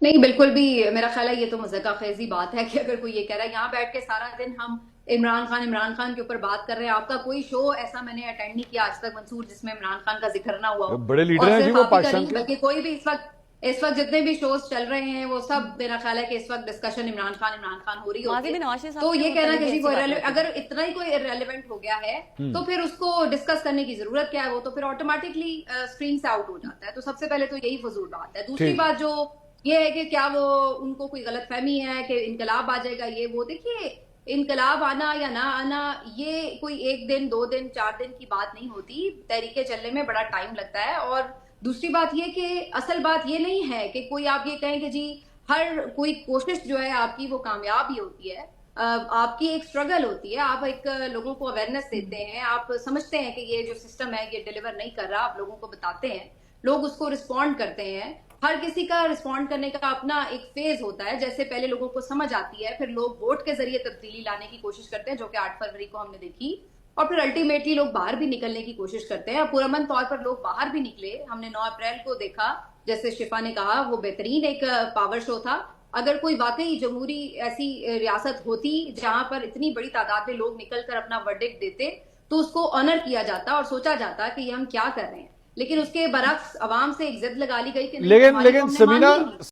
نہیں بالکل بھی میرا خیال ہے یہ تو مذاق خیزی بات ہے کہ اگر کوئی یہ کہہ رہا ہے یہاں بیٹھ کے سارا دن ہم عمران خان کے اوپر بات کر رہے ہیں. آپ کا کوئی شو ایسا میں نے اٹینڈ نہیں کیا آج تک منصور جس میں عمران خان کا ذکر نہ ہوا ہو. بڑے لیڈر اور ہیں جی صرف وہ آپ ہی کا پاکستان نہیں کے. بلکہ کوئی بھی اس وقت جتنے بھی شوز چل رہے ہیں وہ سب میرا خیال ہے کہ اس وقت ڈسکشن عمران خان ہو رہی ماضی ہوتی میں ہے. نواز شریف صاحب تو کے یہ کہنا متعلق بھی کسی ایسی کو باتیں ہوتی اگر ہیں. اتنا ہی کوئی ارریلیونٹ ہو گیا ہے تو پھر اس کو ڈسکس کرنے کی ضرورت کیا ہے. وہ تو پھر آٹومیٹکلی اسکرین سے آؤٹ ہو جاتا ہے. تو سب سے پہلے تو یہی فضول بات ہے. دوسری ٹھیک. بات جو یہ ہے کہ کیا وہ ان کو کوئی غلط فہمی ہے کہ انقلاب آ جائے گا. یہ وہ دیکھیے انقلاب آنا یا نہ آنا یہ کوئی ایک دن 2 دن 4 دن کی بات نہیں ہوتی. تحریکیں چلنے میں بڑا ٹائم لگتا ہے. اور دوسری بات یہ کہ اصل بات یہ نہیں ہے کہ کوئی آپ یہ کہیں کہ جی ہر کوئی کوشش جو ہے آپ کی وہ کامیاب ہی ہوتی ہے. آپ کی ایک سٹرگل ہوتی ہے. آپ ایک لوگوں کو اویئرنیس دیتے ہیں. آپ سمجھتے ہیں کہ یہ جو سسٹم ہے یہ ڈیلیور نہیں کر رہا. آپ لوگوں کو بتاتے ہیں, لوگ اس کو رسپونڈ کرتے ہیں. ہر کسی کا رسپونڈ کرنے کا اپنا ایک فیز ہوتا ہے. جیسے پہلے لوگوں کو سمجھ آتی ہے, پھر لوگ ووٹ کے ذریعے تبدیلی لانے کی کوشش کرتے ہیں جو کہ 8 فروری کو ہم نے دیکھی, اور پھر الٹیمیٹلی لوگ باہر بھی نکلنے کی کوشش کرتے ہیں. پرامن طور پر لوگ باہر بھی نکلے. ہم نے 9 اپریل کو دیکھا, جیسے شفا نے کہا وہ بہترین ایک پاور شو تھا. اگر کوئی واقعی جمہوری ایسی ریاست ہوتی جہاں پر اتنی بڑی تعداد میں لوگ نکل کر اپنا ورڈکٹ دیتے تو اس کو آنر کیا جاتا اور سوچا جاتا کہ یہ ہم کیا کر رہے ہیں. لیکن اس کے برعکس عوام سے ایک ضد لگا لی گئی کہ نہیں, ہماری تو لیکن ہم نے مانی سمینا ہی نہیں.